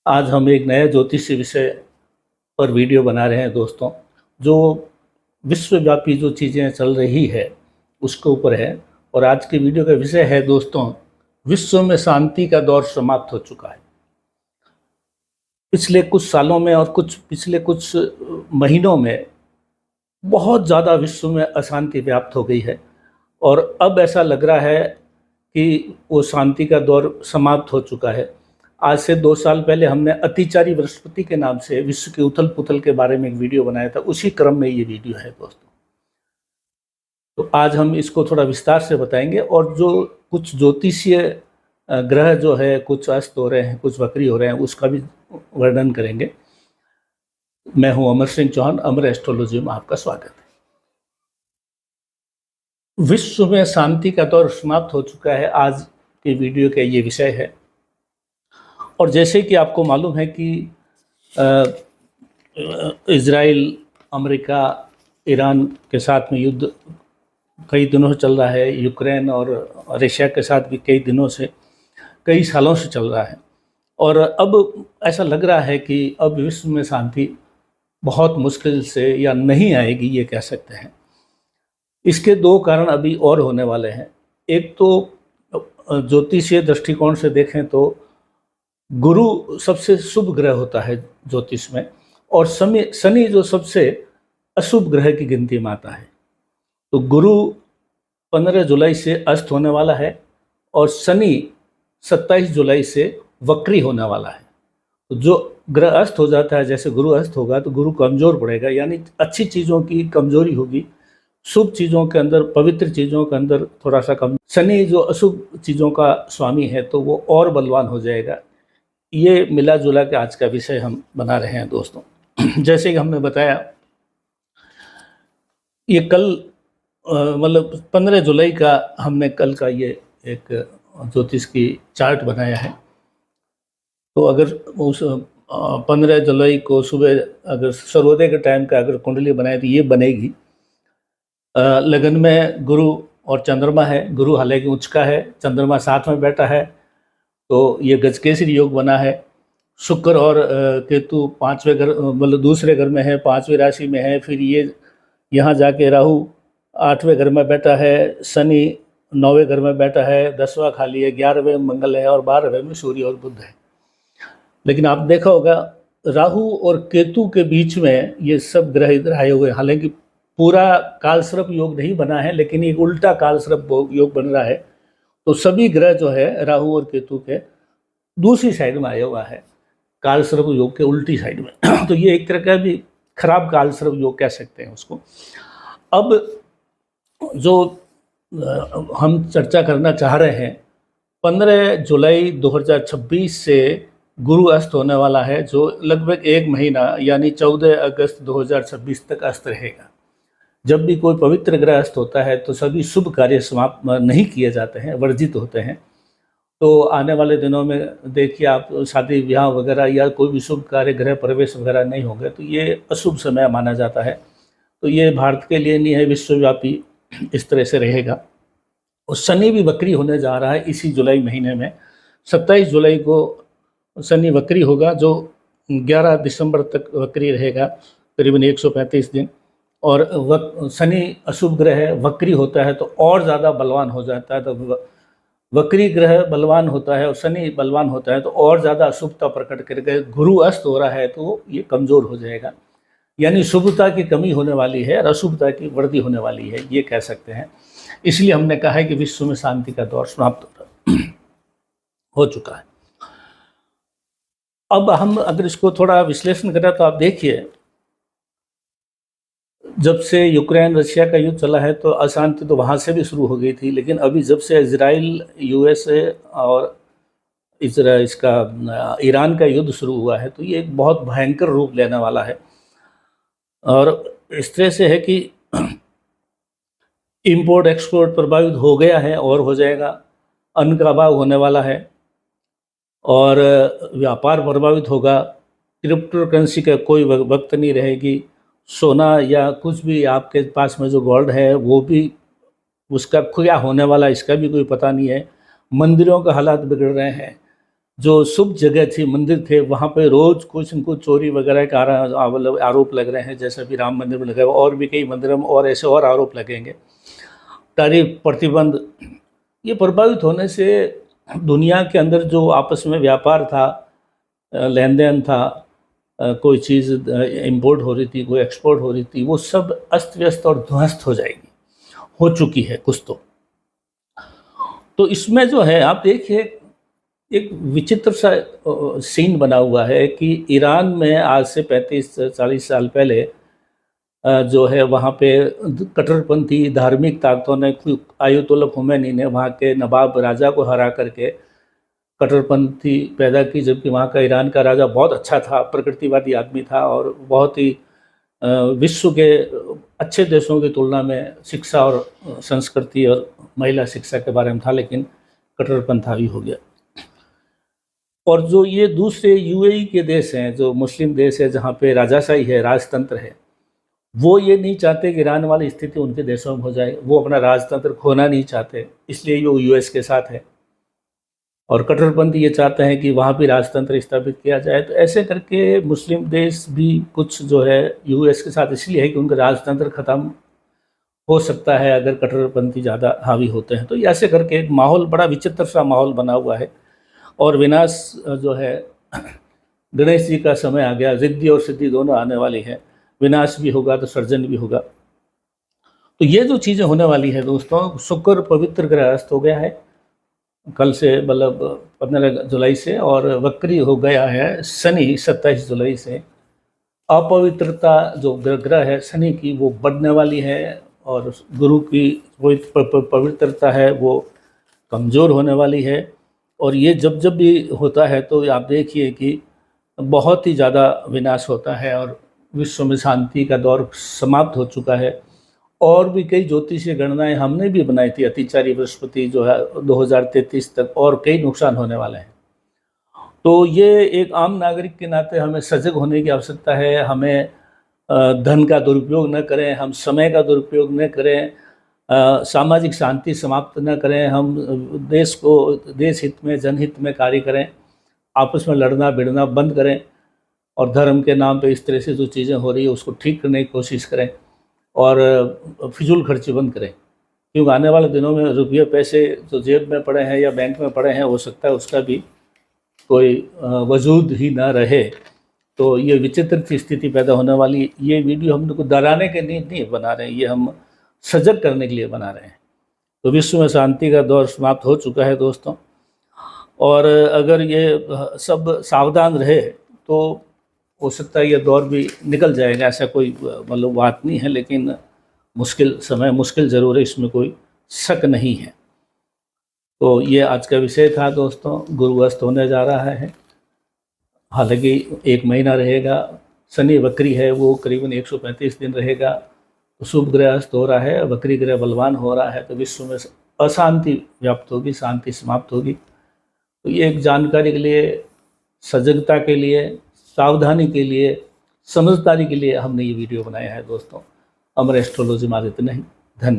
आज हम एक नया ज्योतिषी विषय पर वीडियो बना रहे हैं दोस्तों। जो विश्वव्यापी जो चीज़ें चल रही है उसके ऊपर है। और आज की वीडियो का विषय है दोस्तों, विश्व में शांति का दौर समाप्त हो चुका है। पिछले कुछ सालों में और पिछले कुछ महीनों में बहुत ज़्यादा विश्व में अशांति व्याप्त हो गई है और अब ऐसा लग रहा है कि वो शांति का दौर समाप्त हो चुका है। आज से 2 साल पहले हमने अतिचारी बृहस्पति के नाम से विश्व की उथल पुथल के बारे में एक वीडियो बनाया था, उसी क्रम में ये वीडियो है दोस्तों। तो आज हम इसको थोड़ा विस्तार से बताएंगे और जो कुछ ज्योतिषीय ग्रह जो है कुछ अस्त हो रहे हैं, कुछ वक्री हो रहे हैं, उसका भी वर्णन करेंगे। मैं हूं अमर सिंह चौहान, अमर एस्ट्रोलॉजी में आपका स्वागत है। विश्व में शांति का दौर समाप्त हो चुका है, आज की वीडियो का ये विषय है। और जैसे कि आपको मालूम है कि इज़राइल, अमेरिका, ईरान के साथ में युद्ध कई दिनों से चल रहा है। यूक्रेन और रशिया के साथ भी कई सालों से चल रहा है। और अब ऐसा लग रहा है कि अब विश्व में शांति बहुत मुश्किल से या नहीं आएगी, ये कह सकते हैं। इसके 2 कारण अभी और होने वाले हैं। एक तो ज्योतिषीय दृष्टिकोण से देखें तो गुरु सबसे शुभ ग्रह होता है ज्योतिष में, और शनि जो सबसे अशुभ ग्रह की गिनती में आता है। तो गुरु 15 जुलाई से अस्त होने वाला है और शनि 27 जुलाई से वक्री होने वाला है। तो जो ग्रह अस्त हो जाता है, जैसे गुरु अस्त होगा तो गुरु कमज़ोर पड़ेगा, यानी अच्छी चीज़ों की कमज़ोरी होगी, शुभ चीज़ों के अंदर, पवित्र चीज़ों के अंदर थोड़ा सा कम। शनि जो अशुभ चीज़ों का स्वामी है तो वो और बलवान हो जाएगा। ये मिला जुला के आज का विषय हम बना रहे हैं दोस्तों। जैसे कि हमने बताया, ये कल मतलब 15 जुलाई का हमने कल का ये एक ज्योतिष की चार्ट बनाया है। तो अगर उस 15 जुलाई को सुबह अगर सर्वोदय के टाइम का अगर कुंडली बनाए तो ये बनेगी। लगन में गुरु और चंद्रमा है। गुरु हालांकि उच्च का है, चंद्रमा साथ में बैठा है, तो ये गजकेसरी योग बना है। शुक्र और केतु 5वें घर, मतलब दूसरे घर में है, 5वीं राशि में है। फिर ये यहाँ जाके राहु 8वें घर में बैठा है, शनि 9वें घर में बैठा है, 10वां खाली है, 11वें मंगल है और 12वें में सूर्य और बुध है। लेकिन आप देखा होगा राहु और केतु के बीच में ये सब ग्रह इधर आए हुए हैं। हालांकि पूरा कालसर्प योग नहीं बना है, लेकिन एक उल्टा कालसर्प योग बन रहा है। तो सभी ग्रह जो है राहु और केतु के दूसरी साइड में आया हुआ है, कालसर्प योग के उल्टी साइड में। तो ये एक तरह का भी खराब कालसर्प योग कह सकते हैं उसको। अब जो हम चर्चा करना चाह रहे हैं, 15 जुलाई 2026 से गुरु अस्त होने वाला है, जो लगभग 1 महीना यानी 14 अगस्त 2026 तक अस्त रहेगा। जब भी कोई पवित्र ग्रह अस्त होता है तो सभी शुभ कार्य समाप्त नहीं किए जाते हैं, वर्जित होते हैं। तो आने वाले दिनों में देखिए आप, शादी ब्याह वगैरह या कोई भी शुभ कार्य, गृह प्रवेश वगैरह नहीं होंगे, तो ये अशुभ समय माना जाता है। तो ये भारत के लिए नहीं है, विश्वव्यापी इस तरह से रहेगा। और शनि भी वक्री होने जा रहा है इसी जुलाई महीने में। 27 जुलाई को शनि वक्री होगा, जो 11 दिसंबर तक वक्री रहेगा, करीबन 135 दिन। और शनि अशुभ ग्रह है, वक्री होता है तो और ज़्यादा बलवान हो जाता है। तो वक्री ग्रह बलवान होता है और शनि बलवान होता है तो और ज़्यादा अशुभता प्रकट करेगा। गुरु अस्त हो रहा है तो ये कमज़ोर हो जाएगा, यानी शुभता की कमी होने वाली है और अशुभता की वृद्धि होने वाली है, ये कह सकते हैं। इसलिए हमने कहा है कि विश्व में शांति का दौर समाप्त हो चुका है। अब हम अगर इसको थोड़ा विश्लेषण करें तो आप देखिए, जब से यूक्रेन रशिया का युद्ध चला है तो अशांति तो वहाँ से भी शुरू हो गई थी, लेकिन अभी जब से इजराइल, यूएसए और ईरान का युद्ध शुरू हुआ है तो ये एक बहुत भयंकर रूप लेने वाला है। और इस तरह से है कि इंपोर्ट एक्सपोर्ट प्रभावित हो गया है और हो जाएगा, अन्न का अभाव होने वाला है और व्यापार प्रभावित होगा। क्रिप्टो करेंसी का कोई वक्त नहीं रहेगी। सोना या कुछ भी आपके पास में जो गोल्ड है वो भी, उसका क्या होने वाला इसका भी कोई पता नहीं है। मंदिरों का हालात बिगड़ रहे हैं, जो शुभ जगह थी, मंदिर थे, वहाँ पे रोज़ कुछ न कुछ चोरी वगैरह का मतलब आरोप लग रहे हैं, जैसा भी राम मंदिर में लगा हुआ, और भी कई मंदिरों में और ऐसे और आरोप लगेंगे। टैरिफ प्रतिबंध, ये प्रभावित होने से दुनिया के अंदर जो आपस में व्यापार था, लेन देन था, कोई चीज़ इंपोर्ट हो रही थी, कोई एक्सपोर्ट हो रही थी, वो सब अस्त व्यस्त और ध्वस्त हो जाएगी, हो चुकी है कुछ तो इसमें जो है आप देखिए, एक विचित्र सा सीन बना हुआ है कि ईरान में आज से 35-40 साल पहले जो है वहाँ पे कट्टरपंथी धार्मिक ताकतों ने, आयतुल्ला खुमैनी ने वहाँ के नवाब राजा को हरा करके कट्टरपंथी पैदा की, जबकि वहाँ का ईरान का राजा बहुत अच्छा था, प्रकृतिवादी आदमी था और बहुत ही विश्व के अच्छे देशों की तुलना में शिक्षा और संस्कृति और महिला शिक्षा के बारे में था, लेकिन कट्टरपंथ हावी हो गया। और जो ये दूसरे यूएई के देश हैं, जो मुस्लिम देश है जहाँ पे राजाशाही है, राजतंत्र है, वो ये नहीं चाहते कि ईरान वाली स्थिति उनके देशों में हो जाए, वो अपना राजतंत्र खोना नहीं चाहते, इसलिए वो यूएस के साथ है। और कट्टरपंथी ये चाहते हैं कि वहाँ भी राजतंत्र स्थापित किया जाए। तो ऐसे करके मुस्लिम देश भी कुछ जो है यूएस के साथ इसलिए है कि उनका राजतंत्र ख़त्म हो सकता है अगर कट्टरपंथी ज़्यादा हावी होते हैं। तो ऐसे करके एक माहौल, बड़ा विचित्र सा माहौल बना हुआ है। और विनाश जो है, गणेश जी का समय आ गया, रिद्धि और सिद्धि दोनों आने वाली है, विनाश भी होगा तो सर्जन भी होगा। तो ये जो चीज़ें होने वाली है दोस्तों, शुक्र पवित्र ग्रहस्थ हो गया है कल से, मतलब 15 जुलाई से, और वक्री हो गया है शनि 27 जुलाई से। अपवित्रता जो ग्रह है शनि की, वो बढ़ने वाली है, और गुरु की पवित्रता है वो कमज़ोर होने वाली है। और ये जब जब भी होता है तो आप देखिए कि बहुत ही ज़्यादा विनाश होता है, और विश्व में शांति का दौर समाप्त हो चुका है। और भी कई ज्योतिषीय गणनाएं हमने भी बनाई थी, अतिचारी बृहस्पति जो है 2033 तक, और कई नुकसान होने वाले हैं। तो ये एक आम नागरिक के नाते हमें सजग होने की आवश्यकता है। हमें धन का दुरुपयोग न करें, हम समय का दुरुपयोग न करें, सामाजिक शांति समाप्त न करें, हम देश को देश हित में, जनहित में कार्य करें, आपस में लड़ना भिड़ना बंद करें, और धर्म के नाम पे इस तरह से जो चीज़ें हो रही है उसको ठीक करने की कोशिश करें, और फिजूल खर्ची बंद करें। क्योंकि आने वाले दिनों में रुपये पैसे जो जेब में पड़े हैं या बैंक में पड़े हैं, हो सकता है उसका भी कोई वजूद ही ना रहे। तो ये विचित्र सी स्थिति पैदा होने वाली। ये वीडियो हम लोग को डराने के लिए नहीं बना रहे हैं, ये हम सजग करने के लिए बना रहे हैं। तो विश्व में शांति का दौर समाप्त हो चुका है दोस्तों, और अगर ये सब सावधान रहे तो हो सकता है ये दौर भी निकल जाएगा। ऐसा कोई मतलब बात नहीं है, लेकिन मुश्किल समय, मुश्किल ज़रूर है, इसमें कोई शक नहीं है। तो ये आज का विषय था दोस्तों। गुरु अस्त होने जा रहा है, हालांकि 1 महीना रहेगा। शनि वक्री है, वो करीबन 135 दिन रहेगा। तो शुभ ग्रह अस्त हो रहा है, वक्री ग्रह बलवान हो रहा है, तो विश्व में अशांति व्याप्त होगी, शांति समाप्त होगी। तो ये एक जानकारी के लिए, सजगता के लिए, सावधानी के लिए, समझदारी के लिए हमने ये वीडियो बनाया है दोस्तों। अमर एस्ट्रोलॉजी मारे इतना ही। धन्यवाद।